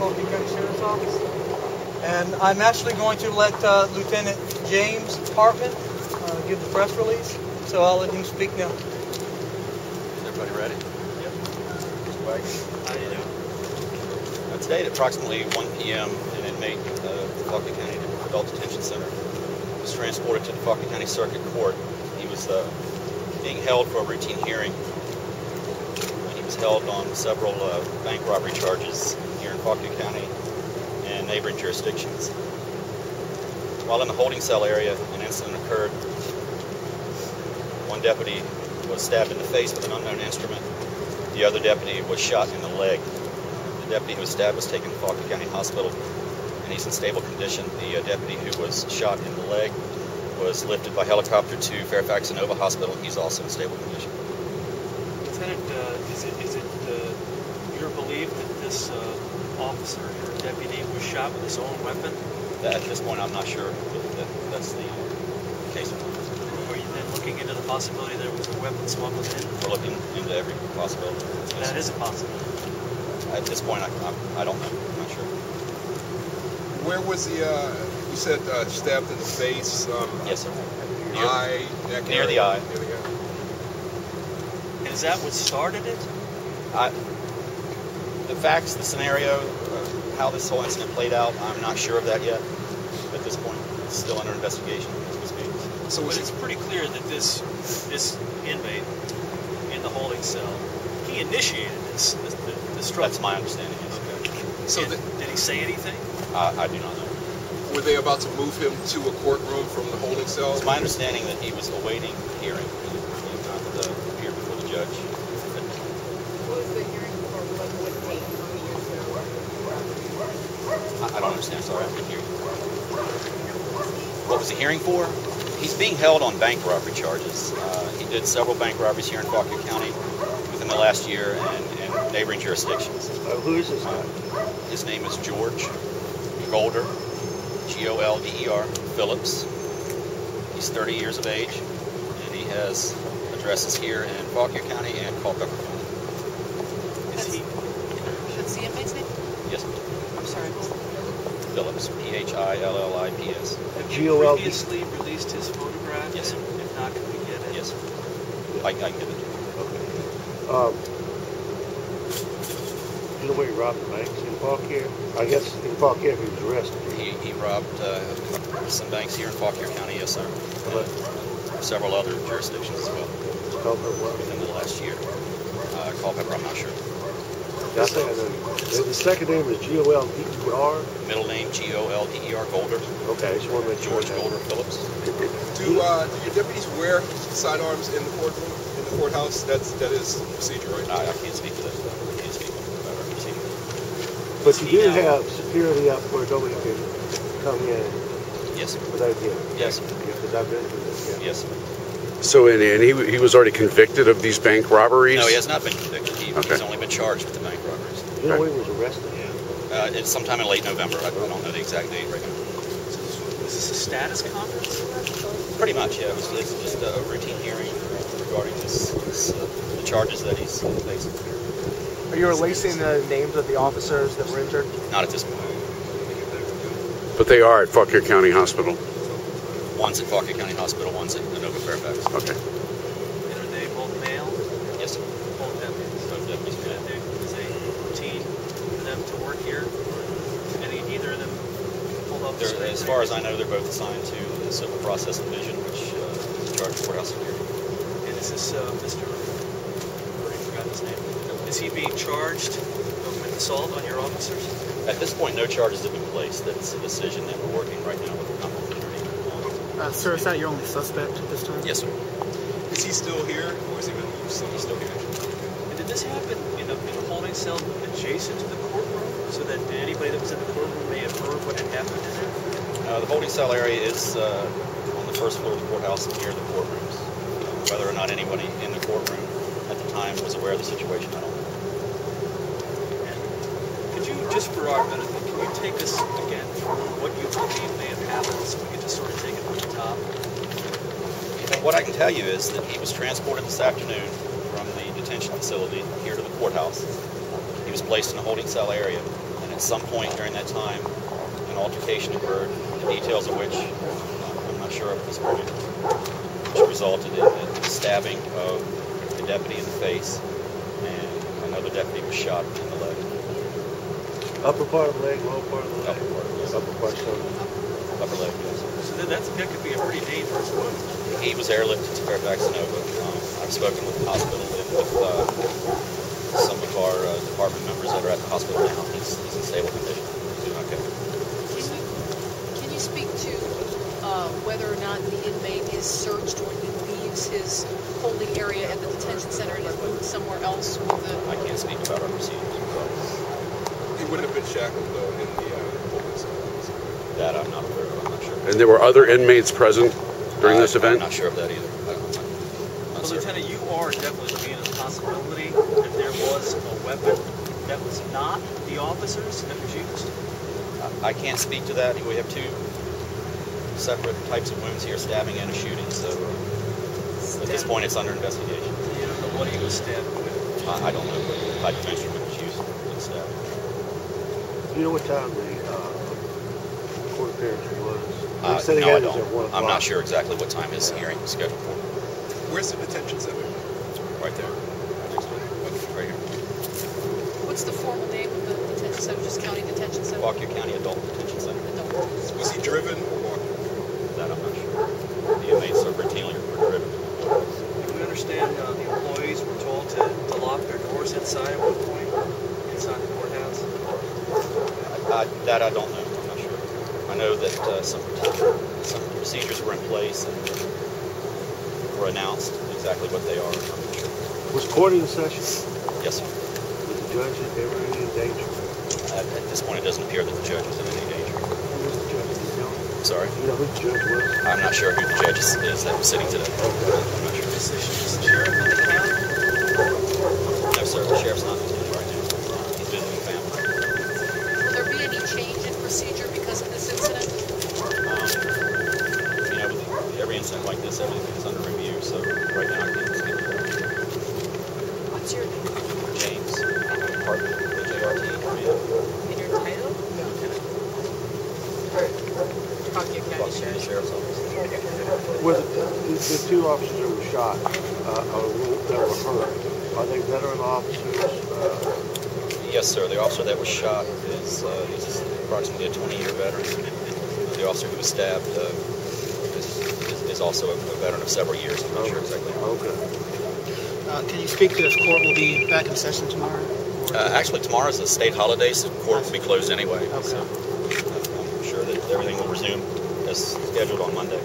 Fauquier County Sheriff's Office. And I'm actually going to let Lieutenant James Hartman give the press release, so I'll let him speak now. Is everybody ready? Yep. Mr. Wagner? How do you do? Today at approximately 1 p.m., an inmate of the Fauquier County Adult Detention Center was transported to the Fauquier County Circuit Court. He was being held for a routine hearing. He was held on several bank robbery charges here in Fauquier County and neighboring jurisdictions. While in the holding cell area, an incident occurred. One deputy was stabbed in the face with an unknown instrument. The other deputy was shot in the leg. The deputy who was stabbed was taken to Fauquier County Hospital, and he's in stable condition. The deputy who was shot in the leg was lifted by helicopter to Fairfax Inova Hospital. He's also in stable condition. Lieutenant, is it your belief that this officer or deputy was shot with his own weapon? At this point, I'm not sure that that's the case. Were you then looking into the possibility there was a weapon smuggled in? We're looking into every possibility. That is a possibility. At this point, I don't know. I'm not sure. Where was he, you said stabbed in the face? Yes, sir. Eye, neck Near area? the eye. Near the eye. And is that what started it? The facts, the scenario, how this whole incident played out, I'm not sure of that yet. At this point, it's still under investigation as we speak. So it's pretty clear that this inmate in the holding cell, he initiated this struggle. That's my understanding. Yes. Okay. So did he say anything? I do not know. Were they about to move him to a courtroom from the holding cell? It's my understanding that he was awaiting hearing. He did not appear before the judge. What was the hearing for? What date? How many years ago? I don't understand. Sorry, I couldn't hear you. What was the hearing for? He's being held on bank robbery charges. He did several bank robberies here in Fauquier County within the last year and neighboring jurisdictions. Who is this guy? His name is George Golder, Golder Phillips. He's 30 years of age, and he has addresses here in Fauquier County and Courthouse. That's the inmate's name? Yes, I'm sorry. Phillips, Phillips. Have you previously released his photograph? Yes, sir. And if not, can we get it? Yes, sir. I can give it to you. Okay. You know where he robbed the banks in Fauquier? I guess in Fauquier he was arrested. He robbed some banks here in Fauquier County, yes, sir. And several other jurisdictions as well. Within the last year. Culpepper, I'm not sure. I think I know. The second name is Golder. Middle name Golder, Golder. Okay, I just want to make sure. George Golder Phillips. Do your deputies wear sidearms in the courtroom, in the courthouse? That is procedure, right? I can't speak to that. I can't speak about our procedure. But you do have security up where nobody can come in. Yes, sir. Without him. Yes, sir. Because I've been through this. Yeah. Yes, sir. So, and he was already convicted of these bank robberies? No, he has not been convicted. He's only been charged with the bank robberies. You know when he was arrested? It's sometime in late November. I don't know the exact date right now. Was this a status conference? Pretty much, yeah. It's just a routine hearing regarding the charges that he's facing. Are you releasing the names of the officers that were injured? Not at this point. But they are at Fauquier County Hospital? One's at Fauquier County Hospital, one's at Inova Fairfax. Okay. And are they both male? Yes, sir. Both deputies. Both deputies. Is a routine for them to work here? Either of them pulled up? As far as I know, they're both assigned to the Civil Process Division, which is in charge of courthouse security. And is this Mr. I forgot his name. Is he being charged with assault on your officers? At this point, no charges have been placed. That's a decision that we're working right now with the company attorney. Sir, is that your only suspect at this time? Yes, sir. Is he still here, or has he been moved? He's still here. And did this happen in a holding cell adjacent to the courtroom, so that anybody that was in the courtroom may have heard what had happened in there? The holding cell area is on the first floor of the courthouse near the courtrooms. Whether or not anybody in the courtroom at the time was aware of the situation, I don't know. Could you, just for our benefit, can you take us again through what you believe may have happened, so we can just sort of take it from the top? What I can tell you is that he was transported this afternoon from the detention facility here to the courthouse. He was placed in a holding cell area, and at some point during that time, an altercation occurred, the details of which I'm not sure of at this point, which resulted in the stabbing of the deputy in the face, and another deputy was shot in the leg. Upper part of the leg, lower part of the leg? Upper part of the leg. Upper part of Upper leg, yes. So that could be a pretty dangerous wound. He was airlifted to Fairfax, Nova. I've spoken with the hospital and with some of our department members that are at the hospital now. He's in stable condition. He's doing okay. Can you speak to whether or not the inmate is searched when he leaves his holding area at the detention center and is moved somewhere else? I can't speak about our procedures. He wouldn't have been shackled though in the holding cell. That I'm not aware of. I'm not sure. And there were other inmates present during this event? I'm not sure of that either. Well, Lieutenant, you are definitely looking at the possibility that there was a weapon that was not the officer's that was used. I can't speak to that. We have two separate types of wounds here, stabbing and a shooting. So at this point, it's under investigation. You don't know what he was stabbed with. I don't know what type of instrument was used for the stab. Do you know what time the court appearance was? No, I don't. I'm not sure exactly what time his hearing was scheduled for. Where's the detention center? Right there. Right here. What's the formal name of the detention center? Just county detention center? Fauquier County Adult Detention Center. Adult. Was he driven or walking? That I'm not sure. The inmates are routinely driven. Do we understand the employees were told to lock their doors inside at one point? Inside the courthouse? That I don't know. I'm not sure. I know that some procedures were in place and were announced. Exactly what they are, I'm not sure. Was court in session? Yes, sir. Was the judge ever in danger? At this point, it doesn't appear that the judge was in any danger. Who was the judge? Do you know? Sorry? Do you know who the judge was? I'm not sure who the judge is that was sitting today. I'm not sure. Is the sheriff in the county? No, sir. The sheriff's not in the right now. He's visiting family. Will there be any change in procedure because of this incident? With every incident like this, everything is under review. So right now, I can't speak to that. What's your name? James, Department of the JRT. And your title? Lieutenant. Fauquier County The Sheriff. sheriff's office. Was the two officers that were shot, that were hurt, are they veteran officers? Yes, sir. The officer that was shot is he's approximately a 20-year veteran. The officer who was stabbed is also a veteran of several years. I'm not sure exactly. Okay. Can you speak to if court will be back in session tomorrow? Actually, tomorrow is a state holiday, so court will be closed anyway. Okay. So I'm sure that everything will resume as scheduled on Monday.